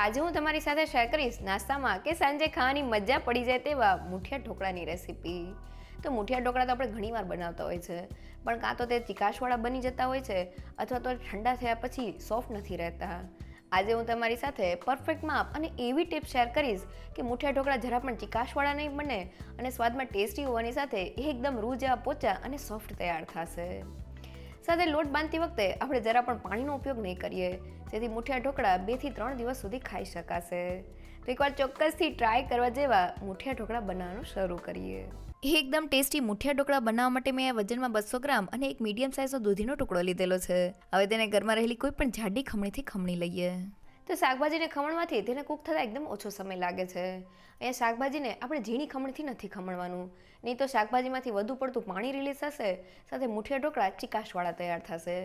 આજે હું તમારી સાથે શેર કરીશ નાસ્તામાં કે સાંજે ખાવાની મજા પડી જાય તેવા મુઠિયા ઢોકળાની રેસીપી. તો મુઠિયા ઢોકળા તો આપણે ઘણીવાર બનાવતા હોય છે, પણ કાં તો તે ચીકાશવાળા બની જતા હોય છે અથવા તો ઠંડા થયા પછી સોફ્ટ નથી રહેતા. આજે હું તમારી સાથે પરફેક્ટ માપ અને એવી ટિપ્સ શેર કરીશ કે મુઠિયા ઢોકળા જરા પણ ચીકાશવાળા નહીં બને અને સ્વાદમાં ટેસ્ટી હોવાની સાથે એકદમ રૂ જેવા પોચા અને સોફ્ટ તૈયાર થશે. સાથે લોટ બાંધતી વખતે આપણે જરા પણ પાણીનો ઉપયોગ નહીં કરીએ, જેથી મુઠિયા ઢોકળા 2 થી 3 દિવસ સુધી ખાઈ શકાશે. તો એકવાર ચોક્કસથી ટ્રાય કરવા જેવા મુઠિયા ઢોકળા બનાવવાનું શરૂ કરીએ. એકદમ ટેસ્ટી મુઠિયા ઢોકળા બનાવવા માટે મેં વજનમાં 200 ગ્રામ અને એક મીડિયમ સાઇઝનો દૂધીનો ટુકડો લીધેલો છે. હવે તેને ઘરમાં રહેલી કોઈ પણ જાડી ખમણીથી ખમણી લઈએ. તો શાકભાજીને ખમણવાથી તેને કૂક થતાં એકદમ ઓછો સમય લાગે છે. અહીંયા શાકભાજીને આપણે ઝીણી ખમણીથી નથી ખમણવાનું, નહીં તો શાકભાજીમાંથી વધુ પડતું પાણી રિલીઝ થશે, સાથે મુઠિયા ઢોકળા ચીકાશવાળા તૈયાર થશે.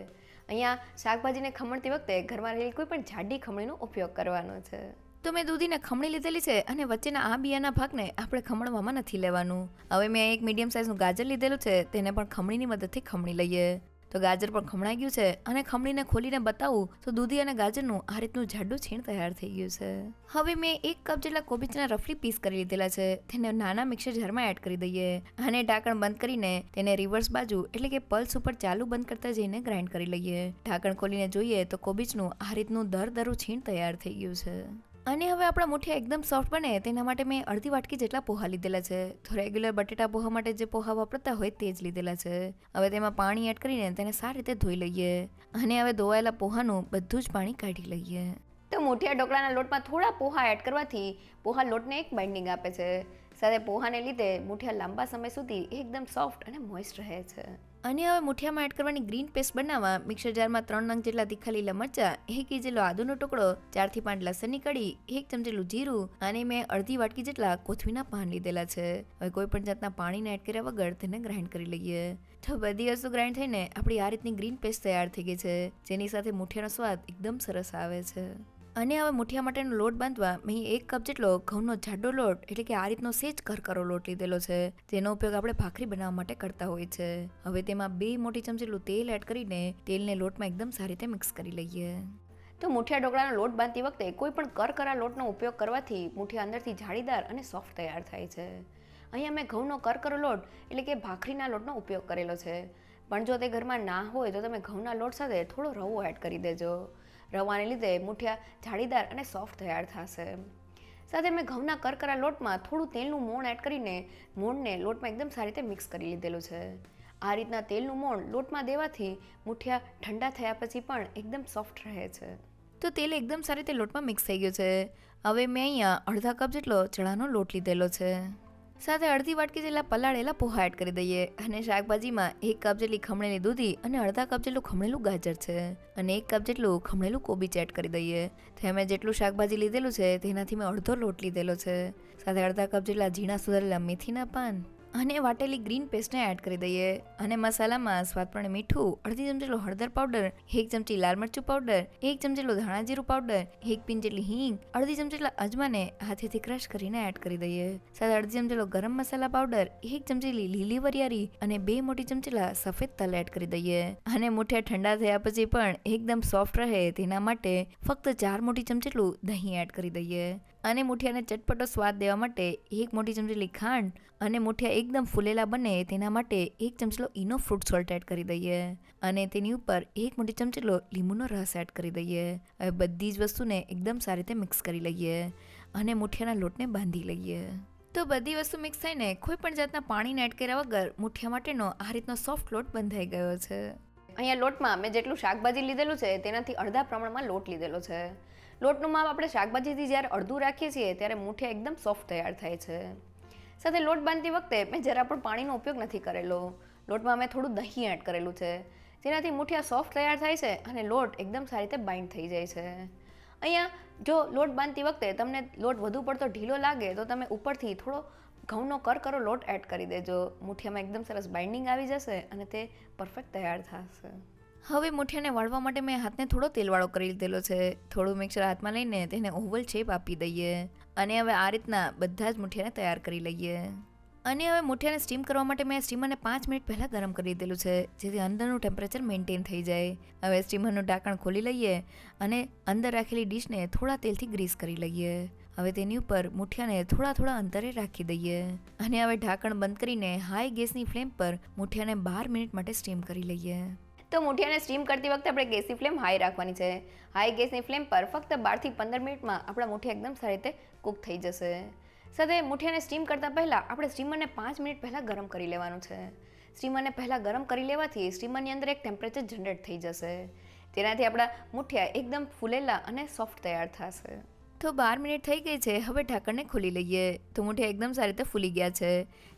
અહીંયા શાકભાજીને ખમણતી વખતે ઘરમાં રહેલી કોઈ પણ જાડી ખમણીનો ઉપયોગ કરવાનો છે. તો મેં દૂધીને ખમણી લીધેલી છે અને વચ્ચેના આ બિયાના ભાગને આપણે ખમણવામાં નથી લેવાનું. હવે મેં એક મીડિયમ સાઇઝનું ગાજર લીધેલું છે, તેને પણ ખમણીની મદદથી ખમણી લઈએ. તો ગાજર પણ ખમણાઈ ગયું છે અને ખમણીને ખોલીને બતાવું તો દૂધી અને ગાજરનું આ રીતનું જાડું છીણ તૈયાર થઈ ગયું છે. હવે મેં 1 કપ જેટલા કોબીજના રફલી પીસ કરી લીધેલા છે, તેને નાના મિક્સર જારમાં એડ કરી દઈએ અને ઢાંકણ બંધ કરીને તેને રિવર્સ બાજુ એટલે કે પલ્સ ઉપર ચાલુ બંધ કરતા જઈને ગ્રાઇન્ડ કરી લઈએ. ઢાંકણ ખોલીને જોઈએ તો કોબીજનું આ રીતનું દરદરું છીણ તૈયાર થઈ ગયું છે. અને હવે આપણા મુઠિયા એકદમ સોફ્ટ બને તેના માટે મેં અડધી વાટકી જેટલા પોહા લીધેલા છે. તો રેગ્યુલર બટેટા પોહા માટે જે પોહા વાપરતા હોય તે જ લીધેલા છે. હવે તેમાં પાણી એડ કરીને તેને સારી રીતે ધોઈ લઈએ અને હવે ધોવાયેલા પોહાનું બધું જ પાણી કાઢી લઈએ. તો મુઠિયા ઢોકળાના લોટમાં થોડા પોહા એડ કરવાથી પોહા લોટને એક બાઇન્ડિંગ આપે છે. સાથે પોહાને લીધે મુઠિયા લાંબા સમય સુધી એકદમ સોફ્ટ અને મોઇસ્ટ રહે છે. અને હવે મુઠિયામાં એડ કરવાની ગ્રીન પેસ્ટ બનાવવા મિક્સર જારમાં 3 નંગ જેટલા તીખા લીલા મરચાં, 1 ઇંચ જેટલો આદુનો ટુકડો, 4 થી 5 લસણની કળી, 1 ચમચી જેટલું જીરું અને મેં અડધી વાટકી જેટલા કોથમીના પાન લીધેલા છે. હવે કોઈ પણ જાતના પાણીને એડ કર્યા વગર તેને ગ્રાઇન્ડ કરી લઈએ. તો બધી વસ્તુ ગ્રાઇન્ડ થઈને આપણી આ રીતની ગ્રીન પેસ્ટ તૈયાર થઈ ગઈ છે, જેની સાથે મુઠિયાનો સ્વાદ એકદમ સરસ આવે છે. અને હવે મુઠિયા માટેનો લોટ બાંધવા મેં 1 કપ જેટલો ઘઉંનો જાડો લોટ એટલે કે આ રીતનો સેજ કરકરો લોટ લીધેલો છે, જેનો ઉપયોગ આપણે ભાખરી બનાવવા માટે કરતા હોય છે. હવે તેમાં 2 મોટી ચમચી જેટલું તેલ એડ કરીને તેલને લોટમાં એકદમ સારી રીતે મિક્સ કરી લઈએ. તો મુઠિયા ઢોકળાનો લોટ બાંધતી વખતે કોઈ પણ કરકરા લોટનો ઉપયોગ કરવાથી મુઠિયા અંદરથી જાળીદાર અને સોફ્ટ તૈયાર થાય છે. અહીંયા મેં ઘઉંનો કરકરો લોટ એટલે કે ભાખરીના લોટનો ઉપયોગ કરેલો છે, પણ જો તે ઘરમાં ના હોય તો તમે ઘઉંના લોટ સાથે થોડો રવો એડ કરી દેજો. રવાને લીધે મુઠિયા જાળીદાર અને સોફ્ટ તૈયાર થશે. સાથે મેં ઘઉંના કરકરા લોટમાં થોડું તેલનું મોણ એડ કરીને મોણને લોટમાં એકદમ સારી રીતે મિક્સ કરી લીધેલું છે. આ રીતના તેલનું મોણ લોટમાં દેવાથી મુઠિયા ઠંડા થયા પછી પણ એકદમ સોફ્ટ રહે છે. તો તેલ એકદમ સારી રીતે લોટમાં મિક્સ થઈ ગયું છે. હવે મેં અહીંયા અડધા કપ જેટલો ચણાનો લોટ લીધેલો છે. સાથે અડધી વાટકી જેટલા પલાળેલા પોહા એડ કરી દઈએ અને શાકભાજીમાં 1 કપ જેટલી ખમણેલી દૂધી અને અડધા કપ જેટલું ખમણેલું ગાજર છે અને 1 કપ જેટલું ખમણેલું કોબીજ એડ કરી દઈએ. તો મેં જેટલું શાકભાજી લીધેલું છે તેનાથી મેં અડધો લોટ લીધેલો છે. સાથે અડધા કપ જેટલા ઝીણા સુધારેલા મેથીના પાન અને વાટેલી ગ્રીન પેસ્ટને એડ કરી દઈએ અને મસાલામાં સ્વાદ પ્રમાણે મીઠું, અડધી ચમચી જેટલો હળદર પાવડર, 1 ચમચી લાલ મરચું પાવડર, 1 ચમચી જેટલો ધાણા જીરું પાવડર, 1 પિંચ જેટલી હિંગ, અડધી ચમચી જેટલા અજમાને હાથેથી ક્રશ કરીને એડ કરી દઈએ. સાથે અડધી ચમચી જેટલો ગરમ મસાલા પાવડર, 1 ચમચી લીલી વરિયાળી અને 2 મોટી ચમચી જેટલા સફેદ તલ એડ કરી દઈએ. અને મુઠિયા ઠંડા થયા પછી પણ એકદમ સોફ્ટ રહે તેના માટે ફક્ત 4 મોટી ચમચી જેટલું દહીં એડ કરી દઈએ. અને મુઠિયાને ચટપટો સ્વાદ દેવા માટે 1 મોટી ચમચી જેટલી ખાંડ અને મુઠિયા એકદમ ફૂલેલા બને તેના માટે 1 ચમચી જેટલો ઈનો ફ્રૂટ સોલ્ટ એડ કરી દઈએ અને તેની ઉપર 1 મોટી ચમચી જેટલો લીંબુનો રસ એડ કરી દઈએ. હવે બધી જ વસ્તુને એકદમ સારી રીતે મિક્સ કરી લઈએ અને મુઠિયાના લોટને બાંધી લઈએ. તો બધી વસ્તુ મિક્સ થઈને કોઈ પણ જાતના પાણીને એડ કર્યા વગર મુઠિયા માટેનો આ રીતનો સોફ્ટ લોટ બંધાઈ ગયો છે. અહીંયા લોટમાં મેં જેટલું શાકભાજી લીધેલું છે તેનાથી અડધા પ્રમાણમાં લોટ લીધેલો છે. લોટનું માપ આપણે શાકભાજીથી જ્યારે અડધું રાખીએ છીએ ત્યારે મુઠિયા એકદમ સોફ્ટ તૈયાર થાય છે. સાથે લોટ બાંધતી વખતે મેં જરા પણ પાણીનો ઉપયોગ નથી કરેલો. લોટમાં મેં થોડું દહીં એડ કરેલું છે, જેનાથી મુઠિયા સોફ્ટ તૈયાર થાય છે અને લોટ એકદમ સારી રીતે બાઇન્ડ થઈ જાય છે. અહીંયા જો લોટ બાંધતી વખતે તમને લોટ વધુ પડતો ઢીલો લાગે તો તમે ઉપરથી થોડો ઘઉંનો કરકરો લોટ એડ કરી દેજો. મુઠિયામાં એકદમ સરસ બાઇન્ડિંગ આવી જશે અને તે પરફેક્ટ તૈયાર થશે. હવે મુઠિયાને વાળવા માટે મેં હાથને થોડો તેલવાળો કરી લીધેલો છે. થોડું મિક્સર હાથમાં લઈને તેને ઓવલ શેપ આપી દઈએ અને હવે આ રીતના બધા જ મુઠિયાને તૈયાર કરી લઈએ. અને હવે મુઠિયાને સ્ટીમ કરવા માટે મેં સ્ટીમરને 5 મિનિટ પહેલાં ગરમ કરી દીધેલું છે, જેથી અંદરનું ટેમ્પરેચર મેન્ટેન થઈ જાય. હવે સ્ટીમરનું ઢાંકણ ખોલી લઈએ અને અંદર રાખેલી ડીશને થોડા તેલથી ગ્રીસ કરી લઈએ. હવે તેની ઉપર મુઠિયાને થોડા અંતરે રાખી દઈએ અને હવે ઢાંકણ બંધ કરીને હાઈ ગેસની ફ્લેમ પર મુઠિયાને 12 મિનિટ માટે સ્ટીમ કરી લઈએ. તો મુઠિયાને સ્ટીમ કરતી વખતે આપણે ગેસની ફ્લેમ હાઈ રાખવાની છે. હાઈ ગેસની ફ્લેમ પર ફક્ત 12 થી 15 મિનિટમાં આપણા મુઠિયા એકદમ સારી રીતે કૂક થઈ જશે. સાથે મુઠિયાને સ્ટીમ કરતાં પહેલાં આપણે સ્ટીમરને 5 મિનિટ પહેલાં ગરમ કરી લેવાનું છે. સ્ટીમરને પહેલાં ગરમ કરી લેવાથી સ્ટીમરની અંદર એક ટેમ્પરેચર જનરેટ થઈ જશે. તેનાથી આપણા મુઠિયા એકદમ ફૂલેલા અને સોફ્ટ તૈયાર થશે. તો 12 મિનિટ થઈ ગઈ છે. હવે ઢાંકણને ખોલી લઈએ. તો મુઠિયા એકદમ સારી રીતે ફૂલી ગયા છે.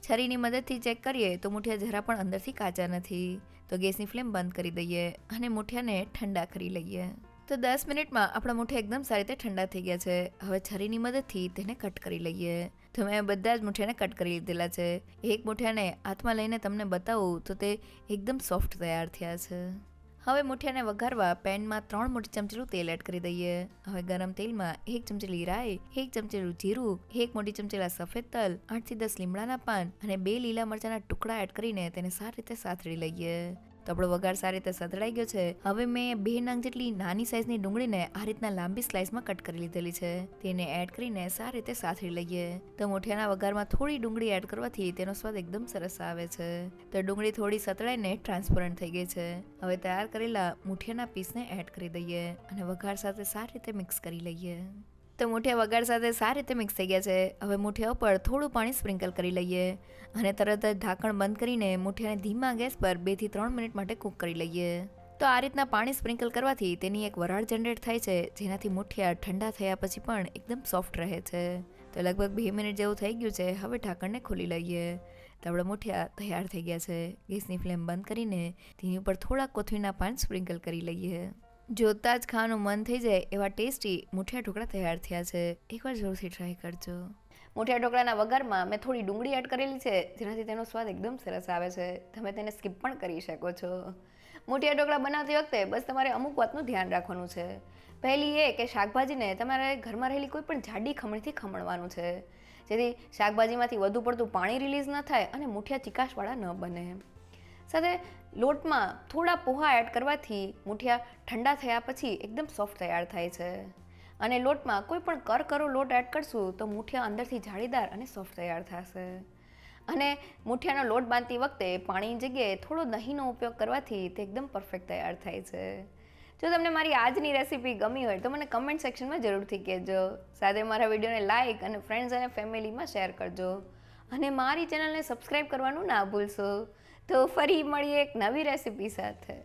છરીની મદદથી ચેક કરીએ તો મુઠિયા જરા પણ અંદરથી કાચા નથી. તો ગેસની ફ્લેમ બંધ કરી દઈએ અને મુઠિયાને ઠંડા કરી લઈએ. તો 10 મિનિટમાં આપણા મુઠિયા એકદમ સારી રીતે ઠંડા થઈ ગયા છે. હવે છરીની મદદથી તેને કટ કરી લઈએ. તો મેં બધા જ મુઠિયાને કટ કરી લીધેલા છે. એક મુઠિયાને હાથમાં લઈને તમને બતાવું તો તે એકદમ સોફ્ટ તૈયાર થયા છે. હવે મુઠિયાને વઘારવા પેનમાં 3 મોટી ચમચીનું તેલ એડ કરી દઈએ. હવે ગરમ તેલમાં 1 ચમચી રાઈ, 1 ચમચી જીરું, 1 મોટી ચમચી સફેદ તલ, 8 થી 10 લીમડાના પાન અને 2 લીલા મરચાના ટુકડા એડ કરીને તેને સારી રીતે સાતળી લઈએ. તો આપણો વઘાર સારી રીતે સતળાઈ ગયો છે. હવે મેં 2 નંગ જેટલી નાની સાઇઝની ડુંગળીને આ રીતના લાંબી સ્લાઇસમાં કટ કરી લીધેલી છે. તેને એડ કરીને સારી રીતે સાતળી લઈએ. તો મુઠિયાના વઘારમાં થોડી ડુંગળી એડ કરવાથી તેનો સ્વાદ એકદમ સરસ આવે છે. તો ડુંગળી થોડી સતળાઈને ટ્રાન્સપરન્ટ થઈ ગઈ છે. હવે તૈયાર કરેલા મુઠિયાના પીસને એડ કરી દઈએ અને વઘાર સાથે સારી રીતે મિક્સ કરી લઈએ. તો મુઠિયા વઘાર સાથે સારી રીતે મિક્સ થઈ ગયા છે. હવે મુઠિયા ઉપર થોડું પાણી સ્પ્રિંકલ કરી લઈએ અને તરત જ ઢાંકણ બંધ કરીને મુઠિયાને ધીમા ગેસ પર 2 થી 3 મિનિટ માટે કૂક કરી લઈએ. તો આ રીતના પાણી સ્પ્રિંકલ કરવાથી તેની એક વરાળ જનરેટ થાય છે, જેનાથી મુઠિયા ઠંડા થયા પછી પણ એકદમ સોફ્ટ રહે છે. તો લગભગ 2 મિનિટ જેવું થઈ ગયું છે. હવે ઢાંકણને ખોલી લઈએ. તો આપણા મુઠિયા તૈયાર થઈ ગયા છે. ગેસની ફ્લેમ બંધ કરીને તેની ઉપર થોડા કોથમીરના પાન સ્પ્રિંકલ કરી લઈએ. જોતા જ ખાવાનું મન થઈ જાય એવા ટેસ્ટી મુઠિયા ઢોકળા તૈયાર થયા છે. એકવાર જરૂરથી ટ્રાય કરજો. મુઠિયા ઢોકળાના વઘારમાં મેં થોડી ડુંગળી એડ કરેલી છે, જેનાથી તેનો સ્વાદ એકદમ સરસ આવે છે. તમે તેને સ્કીપ પણ કરી શકો છો. મુઠિયા ઢોકળા બનાવતી વખતે બસ તમારે અમુક વાતનું ધ્યાન રાખવાનું છે. પહેલી એ કે શાકભાજીને તમારે ઘરમાં રહેલી કોઈ પણ જાડી ખમણીથી ખમણવાનું છે, જેથી શાકભાજીમાંથી વધુ પડતું પાણી રિલીઝ ન થાય અને મુઠિયા ચીકાશવાળા ન બને. સાથે લોટમાં થોડા પોહા એડ કરવાથી મુઠિયા ઠંડા થયા પછી એકદમ સોફ્ટ તૈયાર થાય છે. અને લોટમાં કોઈ પણ કરકરો લોટ એડ કરશું તો મુઠિયા અંદરથી જાળીદાર અને સોફ્ટ તૈયાર થશે. અને મુઠિયાનો લોટ બાંધતી વખતે પાણીની જગ્યાએ થોડો દહીંનો ઉપયોગ કરવાથી તે એકદમ પરફેક્ટ તૈયાર થાય છે. જો તમને મારી આજની રેસીપી ગમી હોય તો મને કમેન્ટ સેક્શનમાં જરૂરથી કહેજો. સાથે મારા વિડીયોને લાઇક અને ફ્રેન્ડ્સ અને ફેમિલીમાં શેર કરજો. અને મારી ચેનલને સબસ્ક્રાઈબ કરવાનું ના ભૂલશો. તો ફરી મળીએ એક નવી રેસીપી સાથે.